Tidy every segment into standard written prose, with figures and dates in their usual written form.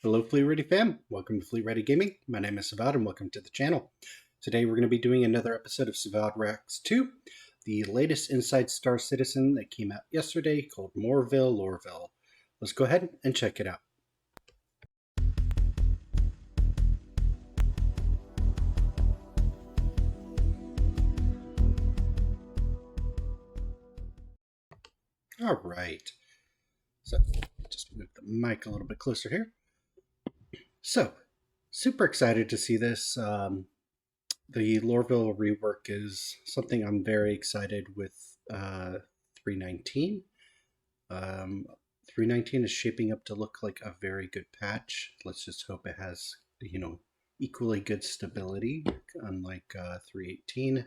Hello Fleet Ready fam, welcome to Fleet Ready Gaming. My name is Sivad and welcome to the channel. Today we're going to be doing another episode of Sivad Reacts 2, the latest Inside Star Citizen that came out yesterday called Moreville, Lorville. Let's go ahead and check it out. Alright, so just move the mic a little bit closer here. So, super excited to see this. The Lorville rework is something I'm very excited with 3.19. 3.19 is shaping up to look like a very good patch. Let's just hope it has, equally good stability, unlike 3.18,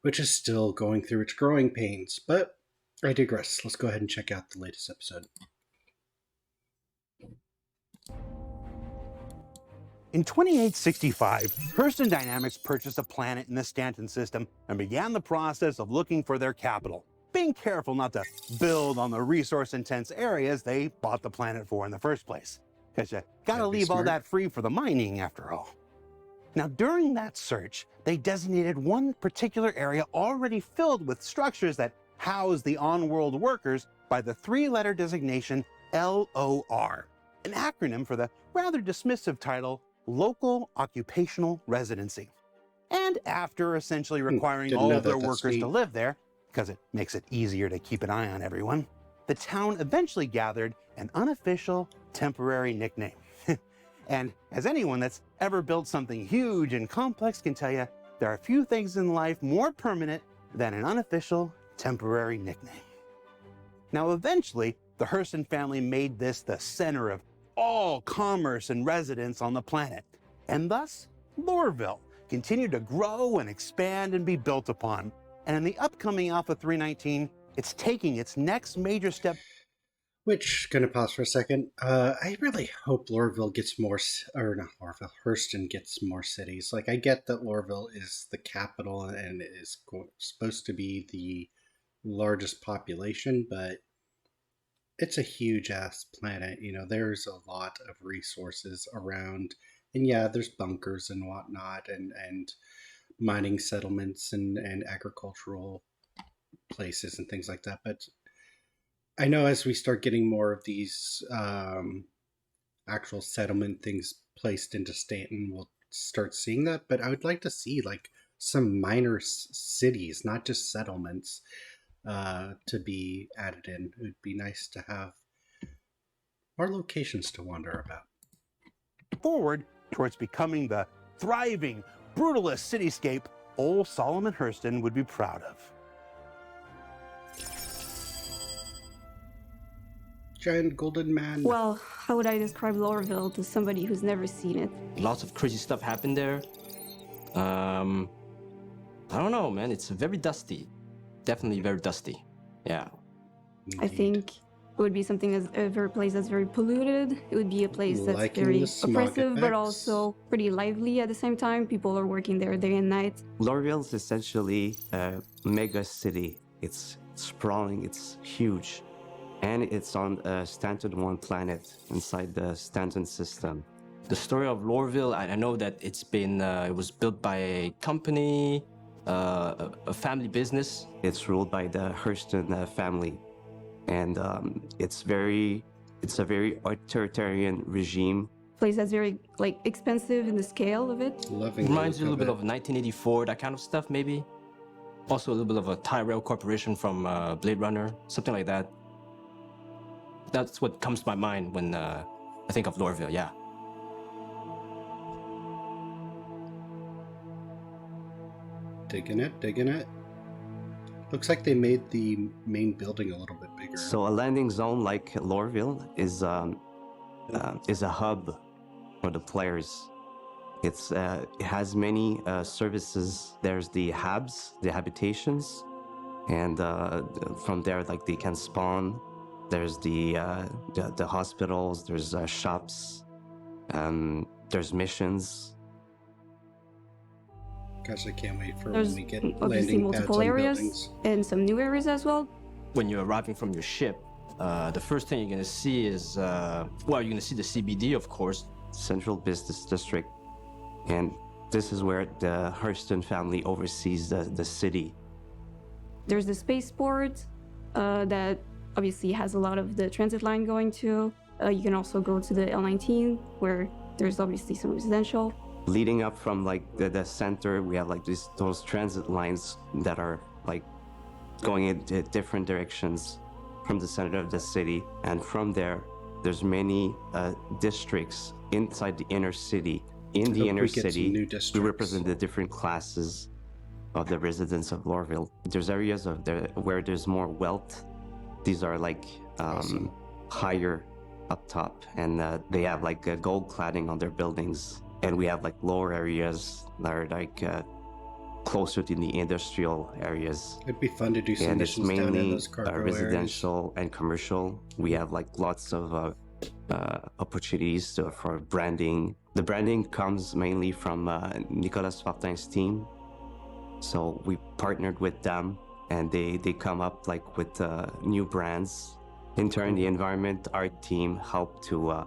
which is still going through its growing pains. But I digress. Let's go ahead and check out the latest episode. In 2865, Hurston Dynamics purchased a planet in the Stanton system and began the process of looking for their capital, being careful not to build on the resource-intense areas they bought the planet for in the first place. Because you gotta leave all that free for the mining, after all. Now, during that search, they designated one particular area already filled with structures that house the on-world workers by the three-letter designation LOR, an acronym for the rather dismissive title Local Occupational Residency. And after essentially requiring all of their workers to live there, because it makes it easier to keep an eye on everyone, the town eventually gathered an unofficial temporary nickname. And as anyone that's ever built something huge and complex can tell you, there are few things in life more permanent than an unofficial temporary nickname. Now, eventually, the Hurston family made this the center of all commerce and residence on the planet, and thus Lorville continued to grow and expand and be built upon. And in the upcoming Alpha 3.19, it's taking its next major step. Which, gonna pause for a second. I really hope Lorville gets more, or not Lorville, Hurston gets more cities. Like, I get that Lorville is the capital and it is supposed to be the largest population, but it's a huge ass planet. There's a lot of resources around, and yeah, there's bunkers and whatnot, and mining settlements and agricultural places and things like that. But I know as we start getting more of these actual settlement things placed into Stanton, we'll start seeing that. But I would like to see like some minor cities, not just settlements, to be added in. It would be nice to have more locations to wander about. Forward towards becoming the thriving, brutalist cityscape old Solomon Hurston would be proud of. Giant golden man. Well, how would I describe Lorville to somebody who's never seen it? Lots of crazy stuff happened there. I don't know, man. It's very dusty. Definitely very dusty. Yeah. Indeed. I think it would be something as a place that's very polluted. It would be a place that's very oppressive, but also pretty lively at the same time. People are working there day and night. Lorville is essentially a mega city. It's sprawling, it's huge. And it's on a Stanton 1 planet inside the Stanton system. The story of Lorville, I know that it's been, it was built by a company, a family business. It's ruled by the Hurston family. And it's a very authoritarian regime. Place that's very expensive in the scale of it. Reminds you a little bit of 1984, that kind of stuff maybe. Also a little bit of a Tyrell Corporation from Blade Runner, something like that. That's what comes to my mind when I think of Lorville, yeah. Digging it. Looks like they made the main building a little bit bigger. So a landing zone like Lorville is a hub for the players. It has many services. There's the habs, the habitations, and from there they can spawn. There's the hospitals. There's shops. There's missions. Gosh, I can't wait for There's when we get obviously landing pads multiple on areas buildings. and some new areas as well. When you're arriving from your ship, the first thing you're going to see is, well, you're going to see the CBD, of course. Central Business District. And this is where the Hurston family oversees the city. There's the spaceport that obviously has a lot of the transit line going to. You can also go to the L19 where there's obviously some residential. Leading up from like the center, we have like those transit lines that are like going in different directions from the center of the city. And from there, there's many districts inside the inner city. In the inner city, we represent the different classes of the residents of Lorville. There's areas of where there's more wealth. These are like Awesome. higher up top, and they have like gold cladding on their buildings. And we have like lower areas that are like closer to the industrial areas. It'd be fun to do some And it's missions down in mainly those cargo residential and commercial. We have like lots of opportunities for branding. The branding comes mainly from Nicolas Fortin's team. So we partnered with them, and they come up like with new brands. In turn, the environment art team helped to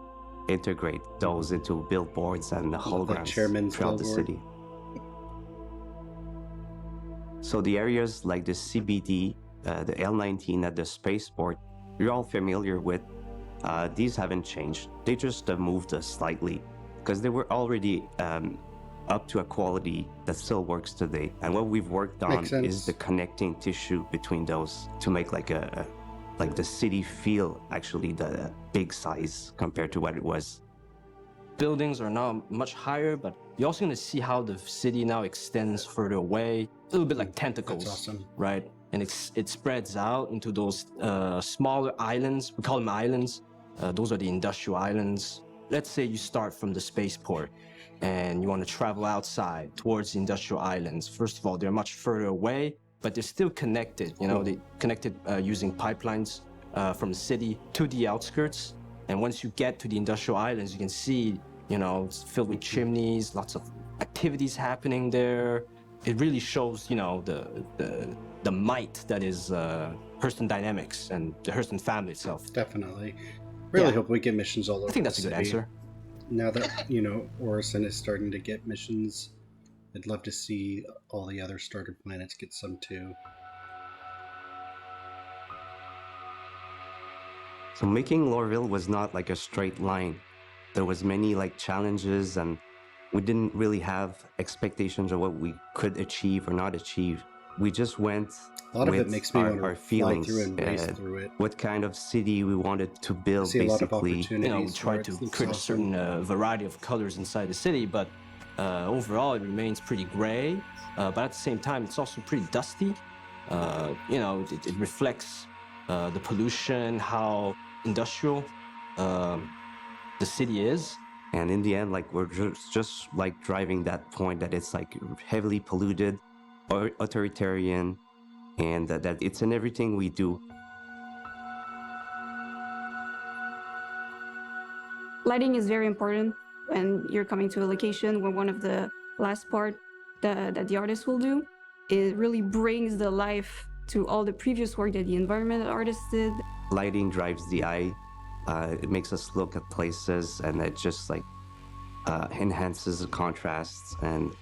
integrate those into billboards and holograms throughout the city. So the areas like the CBD, the L19 at the spaceport, you're all familiar with. These haven't changed. They just moved slightly because they were already up to a quality that still works today. And what we've worked on is the connecting tissue between those to make like the city feel actually the big size compared to what it was. Buildings are now much higher, but you're also going to see how the city now extends further away, a little bit like tentacles. That's awesome. Right? And it spreads out into those smaller islands. We call them islands. Those are the industrial islands. Let's say you start from the spaceport and you want to travel outside towards the industrial islands. First of all, they're much further away, but they're still connected. You know, they connected using pipelines from the city to the outskirts. And once you get to the industrial islands, you can see, you know, it's filled with chimneys, lots of activities happening there. It really shows, you know, the might that is Hurston Dynamics and the Hurston family itself. Definitely. Really hope we get missions all over. I think that's the a good city. answer. Now that, you know, Orison is starting to get missions, I'd love to see all the other starter planets get some too. So making Lorville was not like a straight line. There was many like challenges, and we didn't really have expectations of what we could achieve or not achieve. We just went A lot of with it makes me want our to fly feelings, through and race through it. what kind of city we wanted to build, I see a lot of basically. opportunities. You know, we try to create a certain variety of colors inside the city, but overall it remains pretty gray. But at the same time, it's also pretty dusty. You know, it reflects the pollution, how industrial the city is. And in the end, like, we're just like driving that point that it's like heavily polluted or authoritarian, and that it's in everything we do. Lighting is very important when you're coming to a location. Where one of the last part that the artist will do, it really brings the life to all the previous work that the environment artist did. Lighting drives the eye. It makes us look at places, and it just like enhances the contrasts, and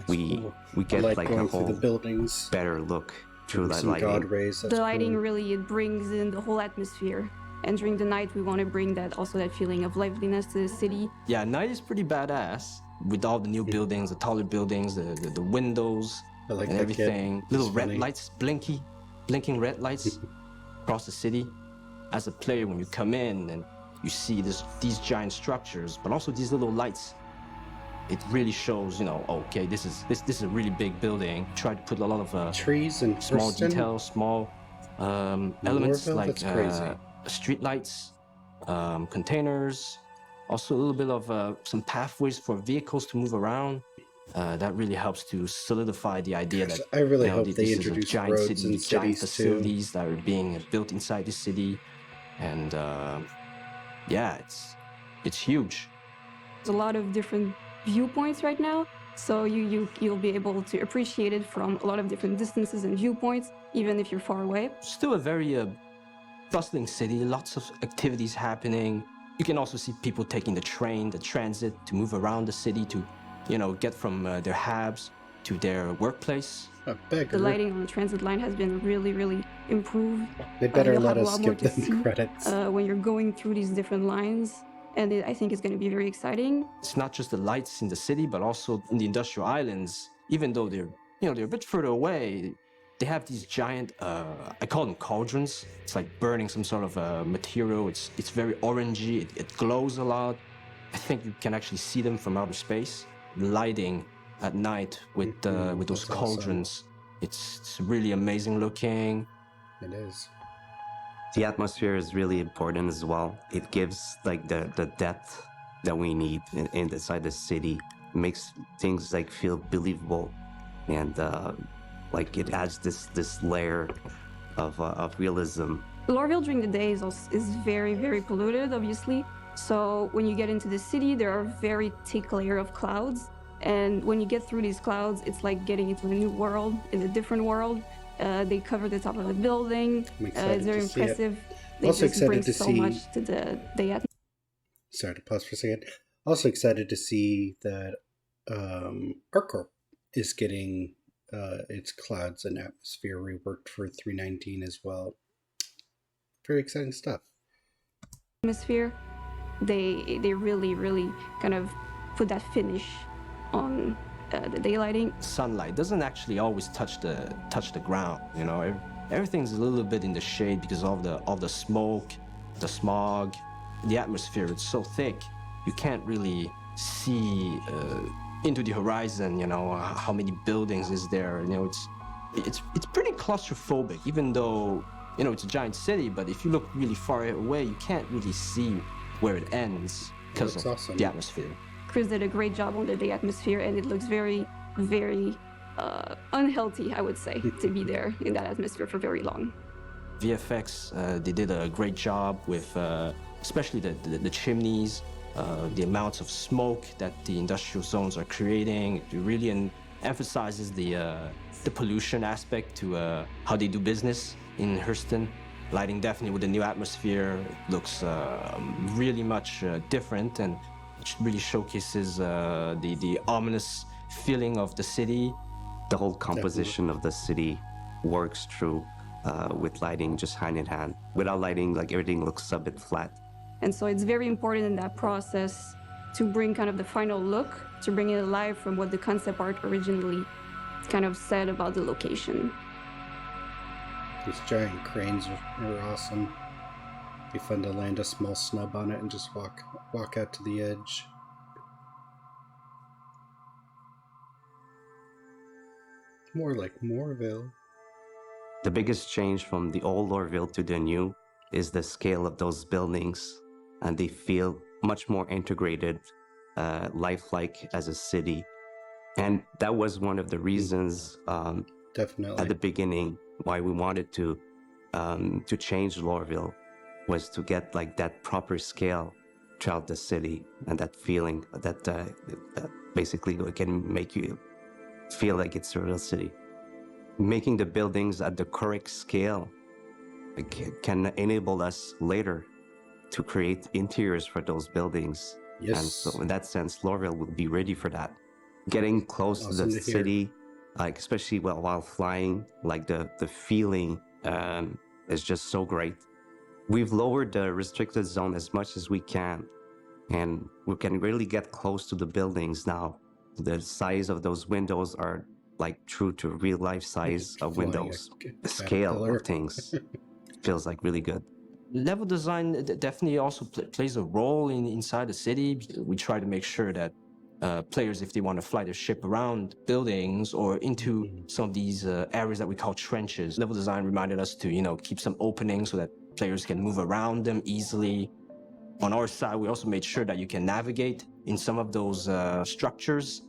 we get like a whole the buildings, better look through that some lighting. God rays. The lighting really, it brings in the whole atmosphere. And during the night, we want to bring that feeling of liveliness to the city. Yeah, night is pretty badass with all the new buildings, the taller buildings, the windows, I like and that everything. kid. Little It's red funny. lights, blinking red lights across the city. As a player, when you come in and you see these giant structures, but also these little lights, it really shows, you know, okay, this is a really big building. Try to put a lot of trees and small Hurston. details, small elements Moreville, like that's crazy. street lights, containers, also a little bit of some pathways for vehicles to move around. That really helps to solidify the idea that I really you know, hope this they is a introduce giant roads city, in these giant cities too. facilities that are being built inside the city, and yeah, it's huge. There's a lot of different viewpoints right now, so you'll be able to appreciate it from a lot of different distances and viewpoints, even if you're far away. Still a very bustling city, lots of activities happening. You can also see people taking the train, the transit to move around the city to, get from their habs to their workplace. A beggar. The lighting on the transit line has been really, really improved. They better You'll let have a us lot more give to them see credits. when you're going through these different lines. And I think it's going to be very exciting. It's not just the lights in the city, but also in the industrial islands. Even though they're a bit further away, they have these giant, I call them cauldrons. It's like burning some sort of material. It's very orangey. It glows a lot. I think you can actually see them from outer space, lighting at night with those That's cauldrons. awesome. It's really amazing looking. It is. The atmosphere is really important as well. It gives like the depth that we need inside the city. It makes things like feel believable, and like it adds this layer of realism. Lorville during the day is very, very polluted, obviously. So when you get into the city, there are very thick layer of clouds. And when you get through these clouds, it's like getting into a new world, in a different world. They cover the top of the building. It's very impressive. They Also just excited bring to so see. much to the atmosphere. Sorry to pause for a second. Also excited to see that ArcCorp is getting its clouds and atmosphere reworked for 319 as well. Very exciting stuff. They really, really kind of put that finish on the daylighting. Sunlight doesn't actually always touch the ground. Everything's a little bit in the shade because of the smoke, the smog, the atmosphere. It's so thick, you can't really see into the horizon. How many buildings is there? It's pretty claustrophobic, even though it's a giant city. But if you look really far away, you can't really see where it ends because of the atmosphere. Chris did a great job on the atmosphere, and it looks very, very unhealthy, I would say, to be there in that atmosphere for very long. VFX, they did a great job with especially the chimneys, the amounts of smoke that the industrial zones are creating. It really emphasizes the pollution aspect to how they do business in Hurston. Lighting definitely with the new atmosphere looks really much different, and it really showcases the ominous feeling of the city. The whole composition of the city works through with lighting just hand in hand. Without lighting, like everything looks a bit flat. And so it's very important in that process to bring kind of the final look, to bring it alive from what the concept art originally kind of said about the location. These giant cranes are awesome. Be fun to land a small snub on it and just walk out to the edge. More like Moreville. The biggest change from the old Lorville to the new is the scale of those buildings, and they feel much more integrated, lifelike as a city. And that was one of the reasons Definitely at the beginning why we wanted to change Lorville, was to get like that proper scale throughout the city, and that feeling that basically can make you feel like it's a real city. Making the buildings at the correct scale can enable us later to create interiors for those buildings. Yes. And so in that sense, Lorville will be ready for that. Getting close Awesome to the to hear. city, like especially while flying, like the feeling is just so great. We've lowered the restricted zone as much as we can, and we can really get close to the buildings now. The size of those windows are like true to real life size of Flying windows. a The scale caterpillar. of things feels like really good. Level design definitely also plays a role inside the city. We try to make sure that players, if they want to fly their ship around buildings or into some of these areas that we call trenches, level design reminded us to keep some openings so that players can move around them easily. On our side, we also made sure that you can navigate in some of those structures,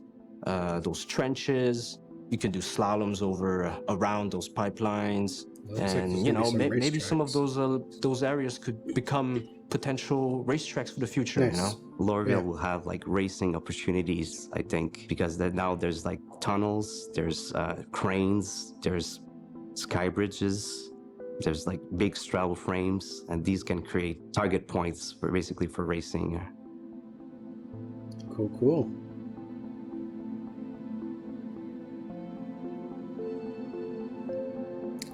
those trenches. You can do slaloms around those pipelines. Looks like And there's gonna be some maybe some of racetracks. those areas could become potential racetracks for the future. Nice. Lorville Yeah. will have like racing opportunities, I think, because now there's like tunnels, there's cranes, there's sky bridges, There's like big straddle frames, and these can create target points for basically for racing. Cool, cool.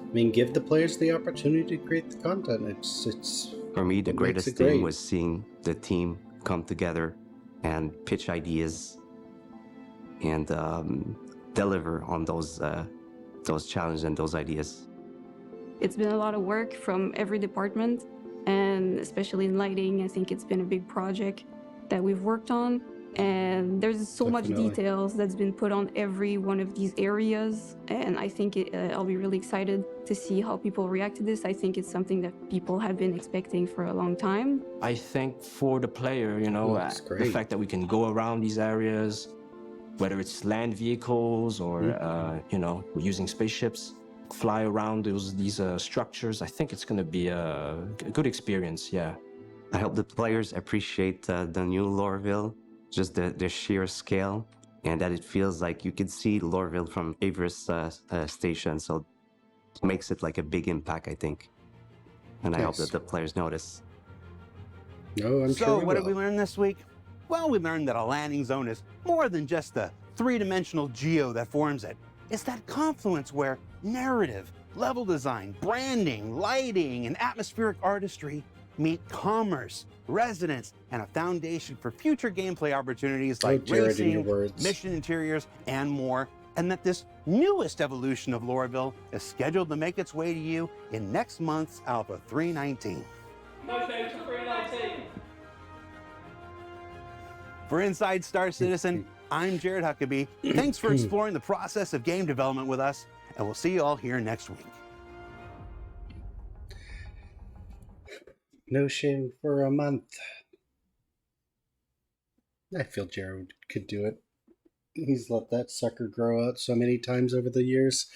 I mean, give the players the opportunity to create the content. It's For me, the what makes greatest it thing great. was seeing the team come together and pitch ideas and deliver on those challenges and those ideas. It's been a lot of work from every department, and especially in lighting, I think it's been a big project that we've worked on. And there's so much Definitely. details that's been put on every one of these areas, and I think I'll be really excited to see how people react to this. I think it's something that people have been expecting for a long time. I think for the player, you know, Looks the great. fact that we can go around these areas, whether it's land vehicles or, you know, we're using spaceships, fly around these structures, I think it's going to be a good experience, yeah. I hope the players appreciate the new Lorville, just the sheer scale, and that it feels like you can see Lorville from Everest station, so it makes it like a big impact, I think. And I hope Nice. that the players notice. No, I'm So sure we what did we will. learn this week? Well, we learned that a landing zone is more than just the three-dimensional geo that forms it. It's that confluence where narrative, level design, branding, lighting, and atmospheric artistry meet commerce, residence, and a foundation for future gameplay opportunities like Jared, in your racing, words. mission interiors, and more. And that this newest evolution of Lorville is scheduled to make its way to you in next month's Alpha 319. For Inside Star Citizen, I'm Jared Huckabee. Thanks for exploring the process of game development with us, and we'll see you all here next week. No shame for a month. I feel Jared could do it. He's let that sucker grow out so many times over the years.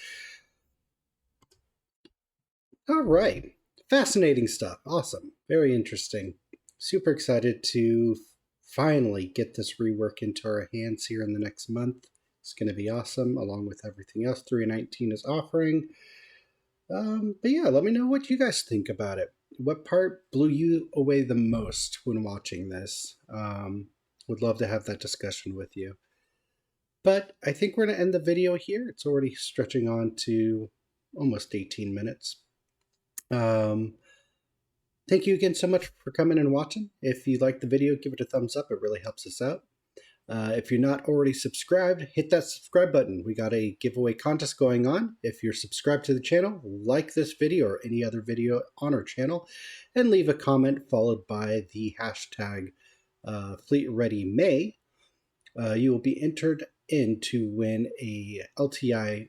All right. Fascinating stuff. Awesome. Very interesting. Super excited to finally get this rework into our hands here in the next month. It's going to be awesome, along with everything else 319 is offering. But yeah, let me know what you guys think about it. What part blew you away the most when watching this? Would love to have that discussion with you. But I think we're going to end the video here. It's already stretching on to almost 18 minutes. Thank you again so much for coming and watching. If you like the video, give it a thumbs up. It really helps us out. If you're not already subscribed, hit that subscribe button. We got a giveaway contest going on. If you're subscribed to the channel, like this video or any other video on our channel, and leave a comment followed by the hashtag FleetReadyMay. You will be entered in to win a LTI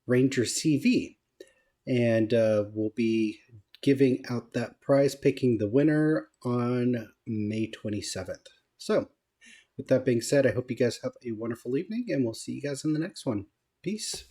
Ranger CV. And we'll be giving out that prize, picking the winner on May 27th. So, with that being said, I hope you guys have a wonderful evening, and we'll see you guys in the next one. Peace.